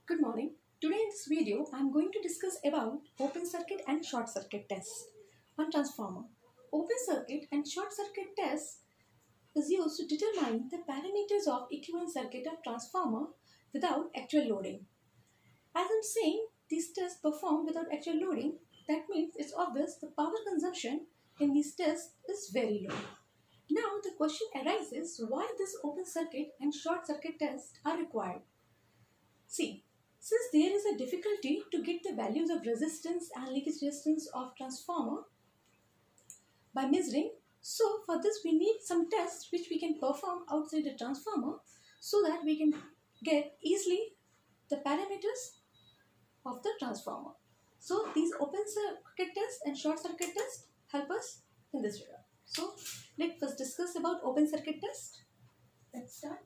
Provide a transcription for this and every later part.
Good morning. Today in this video, I am going to discuss about open circuit and short circuit tests on transformer. Open circuit and short circuit test is used to determine the parameters of equivalent circuit of transformer without actual loading. As I'm saying, these tests perform without actual loading. That means it's obvious the power consumption in these tests is very low. Now the question arises why this open circuit and short circuit tests are required. See, since there is a difficulty to get the values of resistance and leakage resistance of transformer by measuring, so for this we need some tests which we can perform outside the transformer so that we can get easily the parameters of the transformer. So these open circuit tests and short circuit tests help us in this regard. So let's first discuss about open circuit test. Let's start.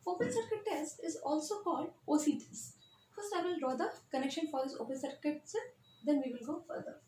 Open circuit test is also called OC test. First I will draw the connection for this open circuit test, then we will go further.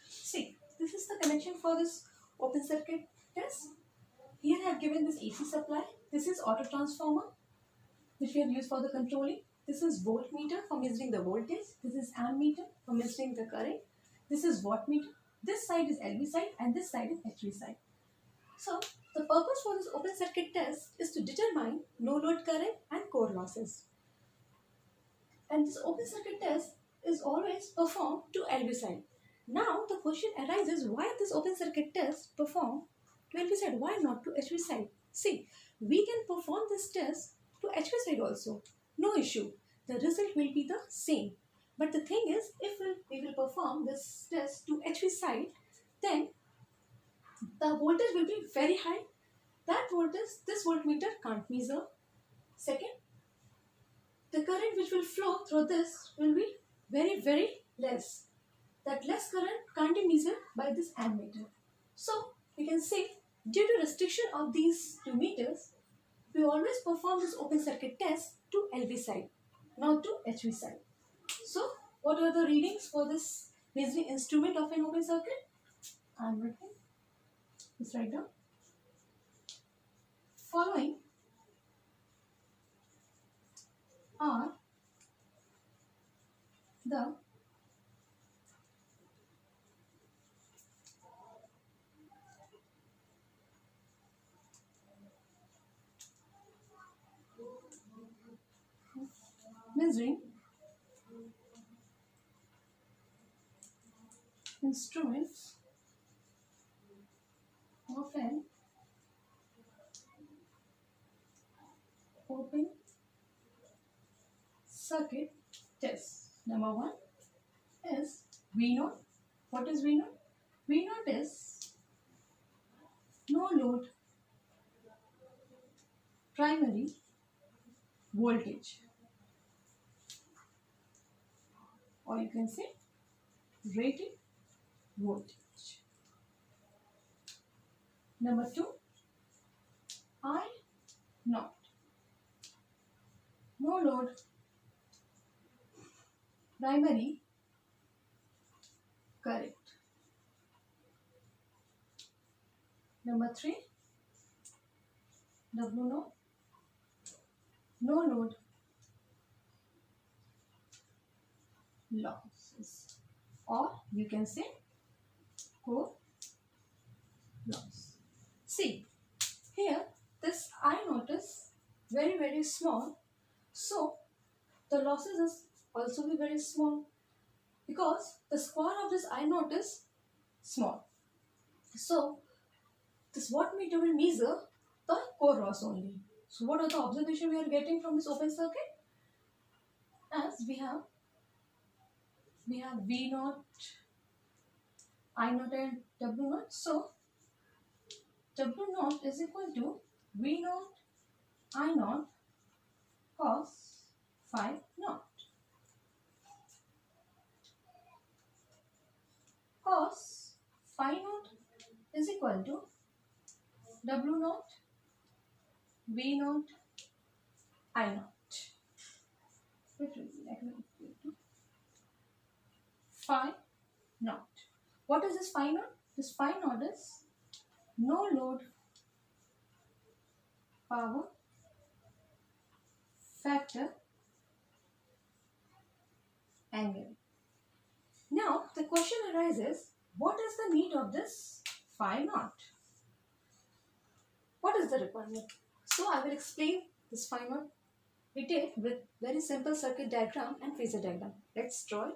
See, this is the connection for this open circuit test. Here I have given this AC supply. This is auto transformer which we have used for the controlling. This is voltmeter for measuring the voltage. This is ammeter for measuring the current. This is wattmeter. This side is LV side and this side is HV side. So the purpose for this open circuit test is to determine no load current and core losses. And this open circuit test is always performed to LV side. Now the question arises why this open circuit test perform to LV side, why not to HV side? See, we can perform this test to HV side also, no issue. The result will be the same. But the thing is, if we will perform this test to HV side, then the voltage will be very high. That voltage, this voltmeter can't measure. Second, the current which will flow through this will be very less. That less current can't be measured by this ammeter. So we can say due to restriction of these two meters, we always perform this open circuit test to LV side, not to HV side. So what are the readings for this measuring instrument of an open circuit? I am writing. Let's write down. Following are the measuring instruments of an open circuit test. Number one is V0. What is V0? V0 is no load primary voltage. or you can say rated voltage. Number 2, I naught, no load primary current. Number 3, W naught, no load losses, or you can say core loss. See, here this I naught is very small, so the losses is also be very small because the square of this I naught is small. So this wattmeter will measure the core loss only. So what are the observation we are getting from this open circuit? As we have V naught, I naught and W naught. So W naught is equal to V naught I naught cos phi naught. Cos phi naught is equal to W naught V naught I naught, which will be equal to phi naught. What is this phi naught? This phi naught is no load power factor angle. Now the question arises, what is the need of this phi naught? What is the requirement? So I will explain this phi naught detail with very simple circuit diagram and phasor diagram. Let's draw it.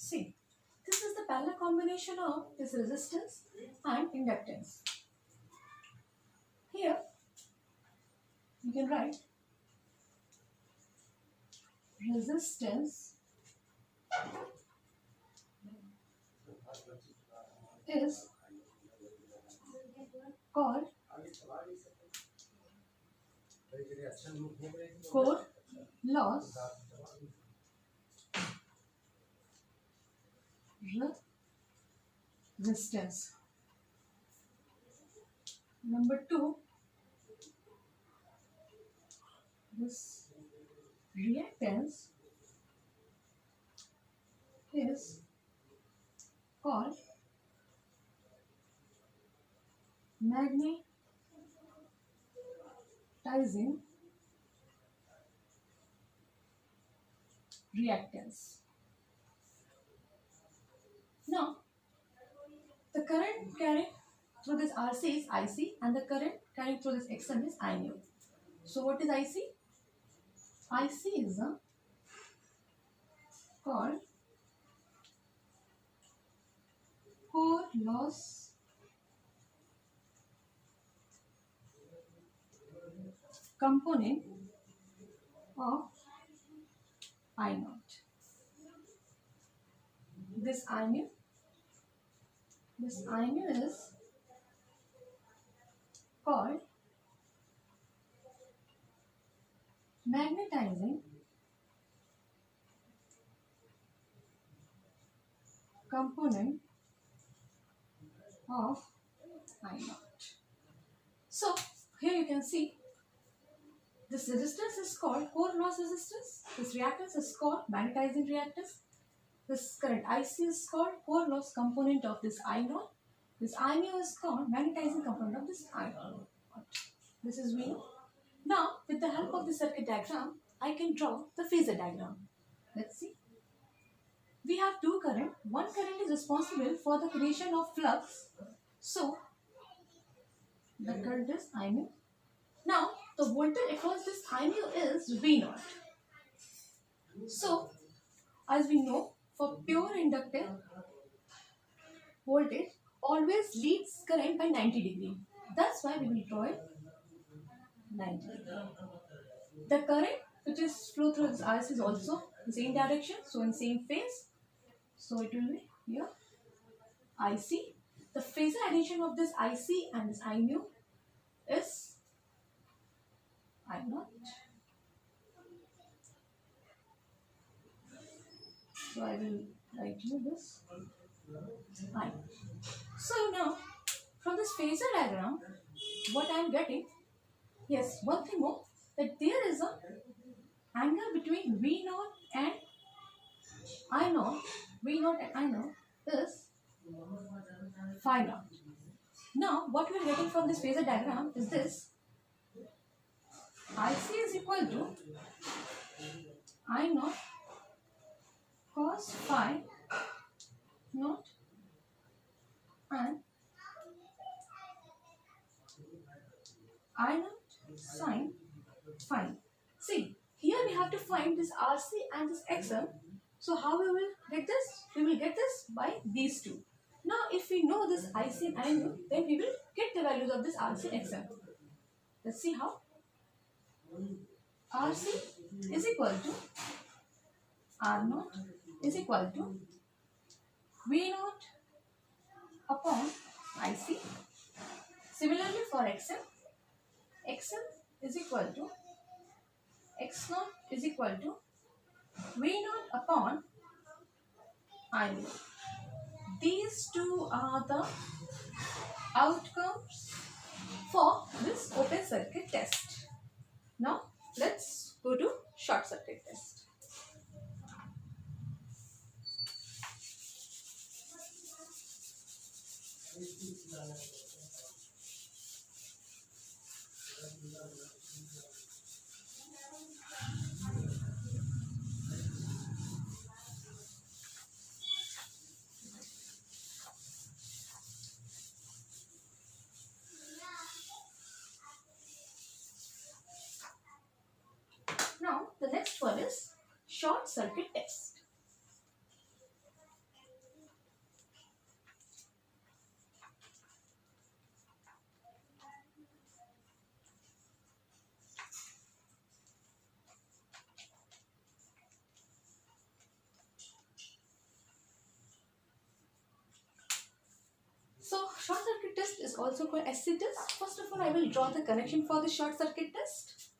See, this is the parallel combination of this resistance and inductance. Here, you can write resistance is called core loss resistance. Number 2, this reactance is called magnetizing reactance. Now, the current carried through this RC is IC and the current carried through this XM is I nu. So what is IC? IC is called core loss component of I naught. This I nu is called magnetizing component of I naught. So here you can see this resistance is called core loss resistance. This reactance is called magnetizing reactance. This current IC is called core loss component of this I naught. This I mu is called magnetizing component of this I naught. This is V. Now, with the help of the circuit diagram, I can draw the phasor diagram. Let's see. We have two current. One current is responsible for the creation of flux. So, the current is I mu. Now, the voltage across this I mu is V naught. So, as we know, for pure inductive, voltage always leads current by 90 degree. That's why we will draw it 90. The current which is flow through this RC is also in same direction, so in same phase. So it will be here IC. The phasor addition of this IC and this I mu is I naught. So I will write you this I. So now from this phasor diagram, what I am getting, yes, one thing more, that there is a angle between V naught and I naught. V naught and I naught is phi naught. Now what we are getting from this phasor diagram is this. IC is equal to I naught cos phi naught and I naught sin phi. See, here we have to find this RC and this XM. So how we will get this? We will get this by these two. Now if we know this IC and I mu, then we will get the values of this RC and XM. Let's see how. RC is equal to R naught is equal to V naught upon IC. Similarly for XM, XM is equal to X naught is equal to V naught upon I mu. These two are the outcomes for this open circuit test. Now let's go to short circuit test. Now the next one is short circuit test. So short circuit test is also called SC test. First of all, I will draw the connection for the short circuit test.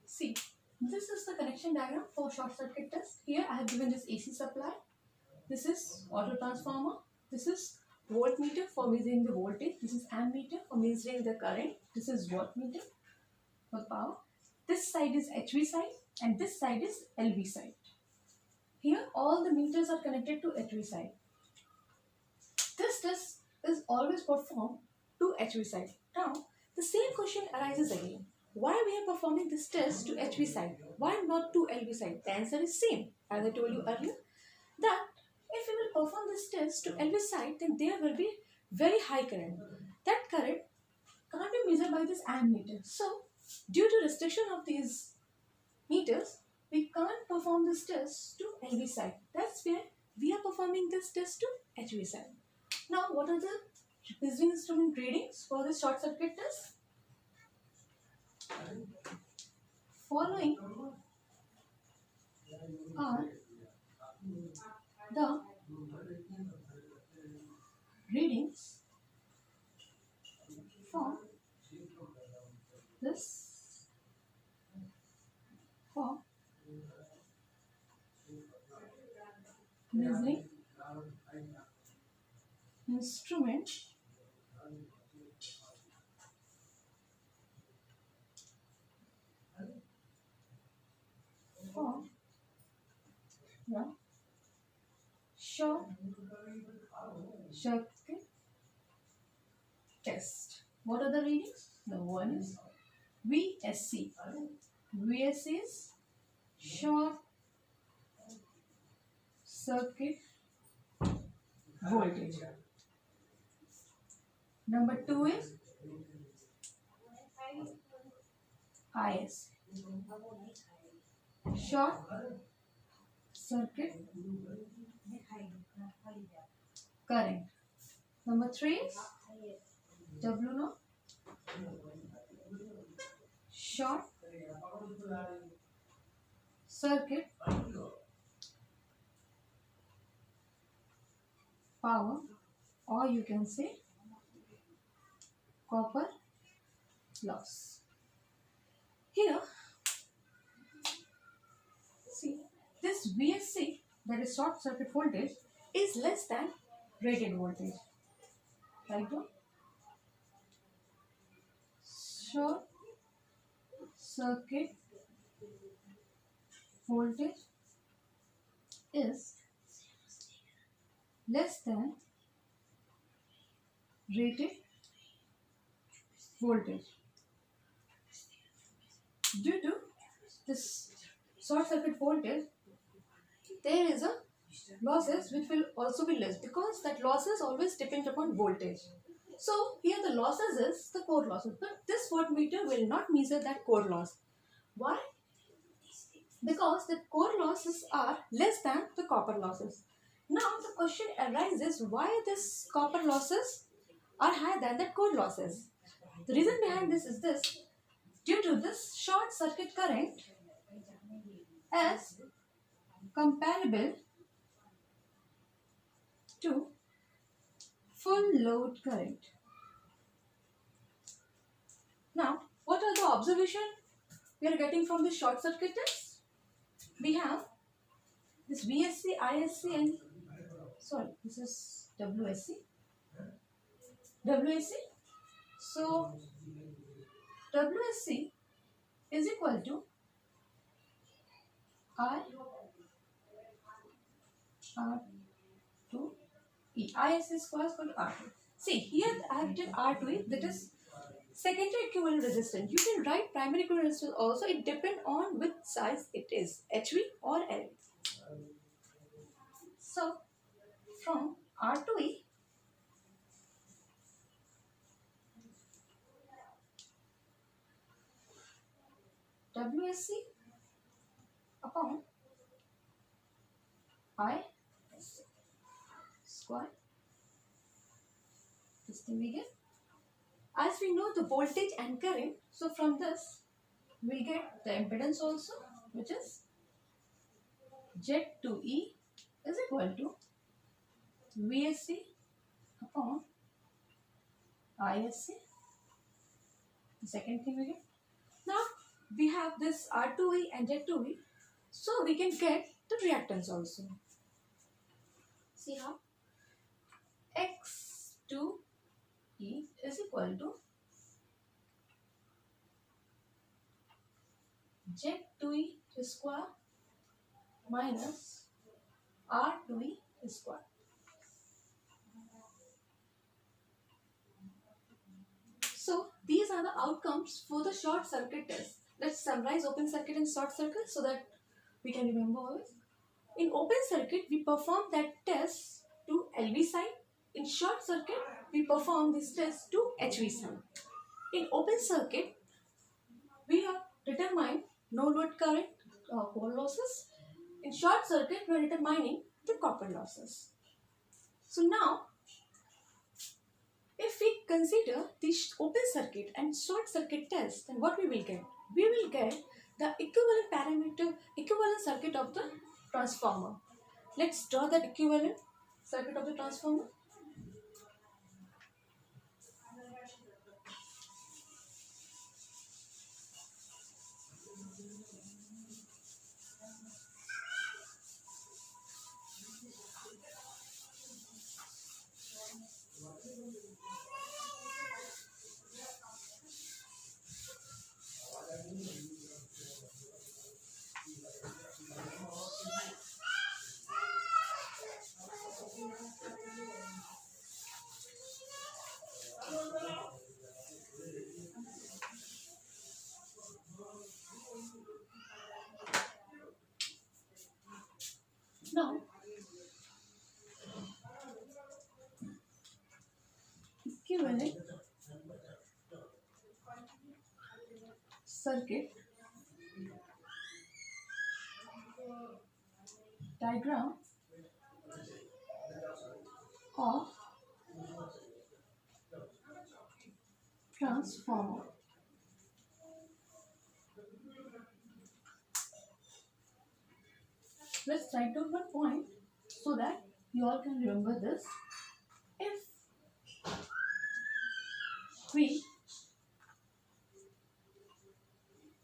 See, this is the connection diagram for short circuit test. Here I have given this AC supply. This is auto transformer. This is voltmeter for measuring the voltage. This is ammeter for measuring the current. This is wattmeter for power. This side is HV side and this side is LV side. Here all the meters are connected to HV side. This test is always performed to HV side. Now, the same question arises again. Why we are performing this test to HV side? Why not to LV side? The answer is same. As I told you earlier, that if we will perform this test to LV side, then there will be very high current. That current can't be measured by this ammeter. So, due to restriction of these meters, we can't perform this test to LV side. That's where we are performing this test to HV side. Now, what are the measuring instrument readings for this short circuit test? Following are the readings for this for measuring instrument for the short circuit test. What are the readings? The one is VSC. VSC is short circuit voltage. Number 2 is IS. Short circuit current. Number 3 is W0. Short circuit power, or you can say copper loss. Here, see, this VSC, that is short circuit voltage, is less than rated voltage. Right now, short circuit voltage is less than rated voltage. Due to this short circuit voltage, there is a losses which will also be less, because that losses always depend upon voltage. So here the losses is the core losses, but this wattmeter will not measure that core loss. Why? Because the core losses are less than the copper losses. Now the question arises, why this copper losses are higher than the core losses? The reason behind this is this: due to this short circuit current as comparable to full load current. Now, what are the observations we are getting from the short circuit test? We have this VSC, ISC, and this is WSC. WSC. So, WSC is equal to I R2E. IS is equal to R2. See, here I have written R2E, that is secondary equivalent resistance. You can write primary equivalent resistance also. It depends on which size it is, HV or LV. So, from R2E, WSC upon I square. This thing we get. As we know the voltage and current, so from this we get the impedance also, which is Z2E is equal to VSC upon ISC. The second thing we get. Now we have this R2E and Z2E, so we can get the reactance also. See how? X2E is equal to Z2E square minus R2E square. So these are the outcomes for the short circuit test. Let's summarize open circuit and short circuit so that we can remember always. In open circuit, we perform that test to LV side. In short circuit, we perform this test to HV side. In open circuit, we have determined no load current or core losses. In short circuit, we are determining the copper losses. So now, if we consider this open circuit and short circuit test, then what we will get? We will get the equivalent circuit of the transformer. Let's draw that equivalent circuit of the transformer. Now, equivalent circuit diagram of transformer. Let's write down one point so that you all can remember this. If we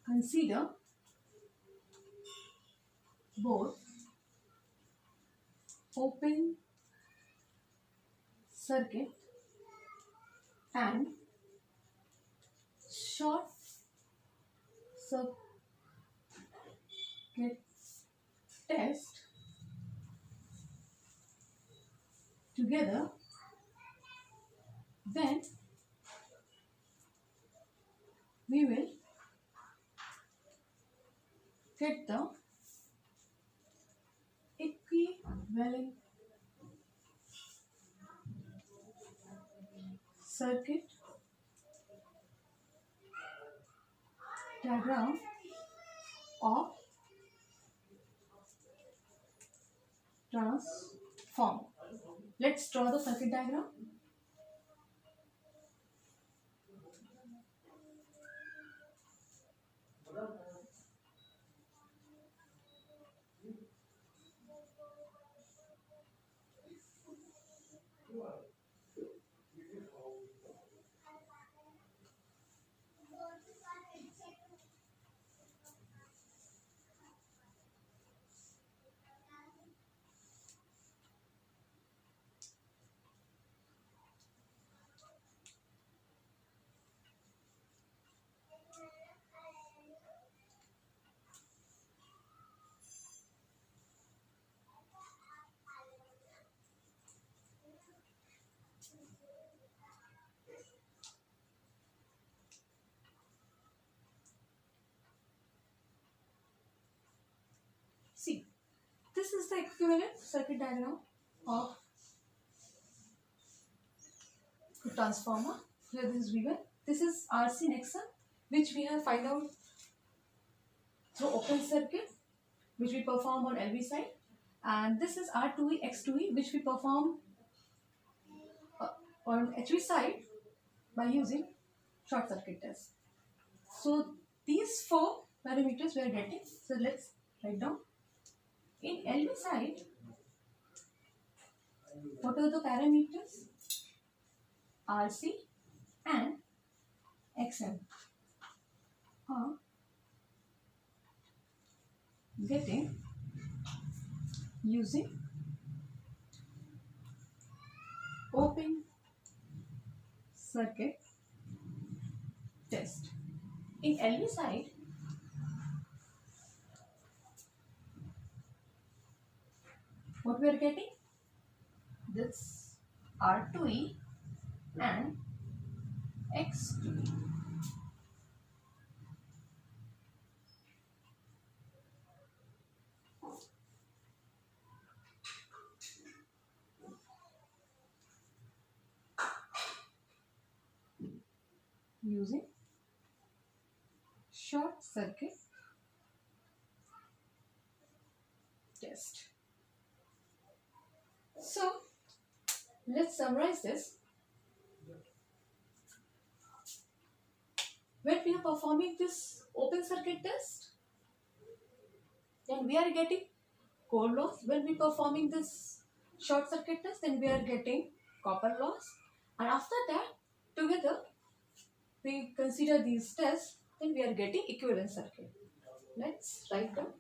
consider both open circuit and short circuit test together, then we will get the equivalent circuit diagram of transformer. Let's draw the circuit diagram. See, this is the equivalent circuit diagram of the transformer. Here this is V1. This is RC nexa, which we have find out through open circuit, which we perform on LV side, and this is R2E X2E, which we perform on HV side by using short circuit test. So these four parameters we are getting. So let's write down. In LV side, what are the parameters? RC and XM are getting using open circuit test. In LV side, What we are getting? This R2E and X2E. Using short circuit test. So let's summarize this. When we are performing this open circuit test, then we are getting core loss. When we are performing this short circuit test, then we are getting copper loss. And after that, together, we consider these tests, then we are getting equivalent circuit. Let's write down.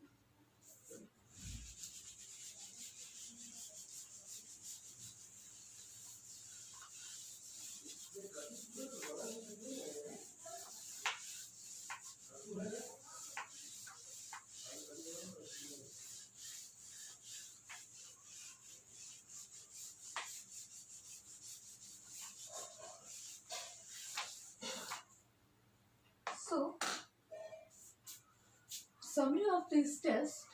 So, summary of this test.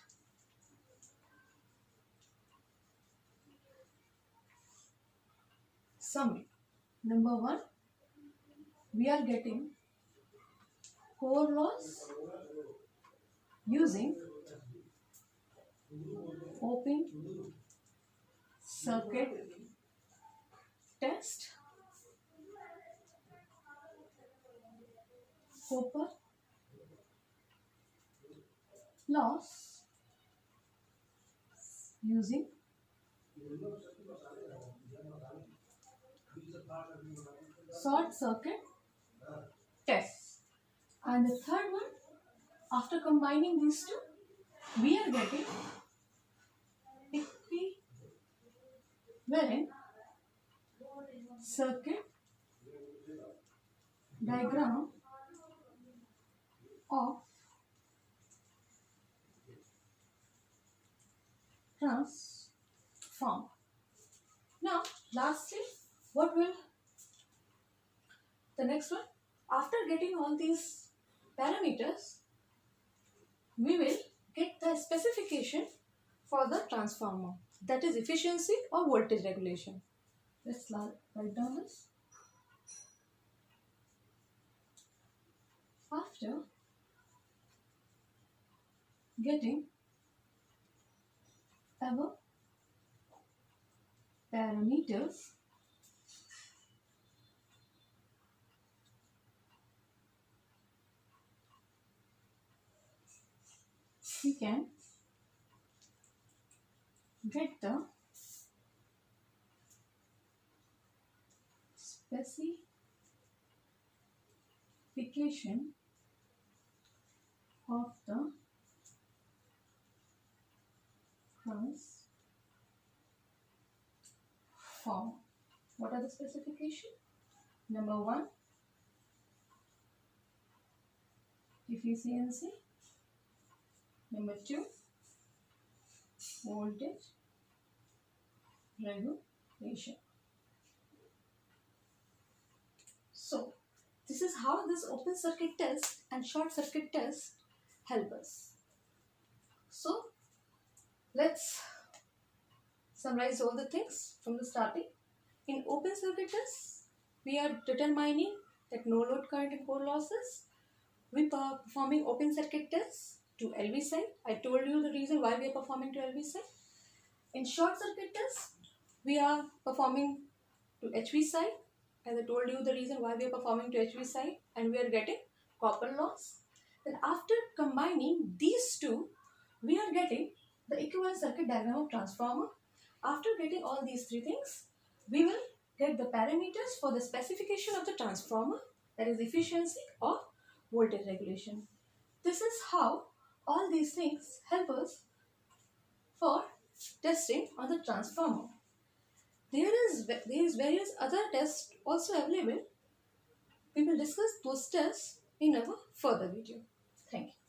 Summary. Number 1, we are getting core loss using open circuit test. Copper loss using short circuit test. And the third one, after combining these two, we are getting equivalent circuit diagram of transform. Now, lastly, what will the next one? After getting all these parameters, we will get the specification for the transformer, that is efficiency or voltage regulation. Let's write down this. After getting our parameters, we can get the specification of the transform. What are the specification? Number 1, efficiency. Number 2, voltage regulation. So, this is how this open circuit test and short circuit test help us. So, let's summarize all the things from the starting. In open circuit test, we are determining that no load current and core losses. We are performing open circuit tests to LV side. I told you the reason why we are performing to LV side. In short circuit test, we are performing to HV side. As I told you the reason why we are performing to HV side, and we are getting copper loss. Then after combining these two, we are getting the equivalent circuit diagram of transformer. After getting all these three things, we will get the parameters for the specification of the transformer, that is efficiency or voltage regulation. This is how all these things help us for testing on the transformer. There is various other tests also available. We will discuss those tests in our further video. Thank you.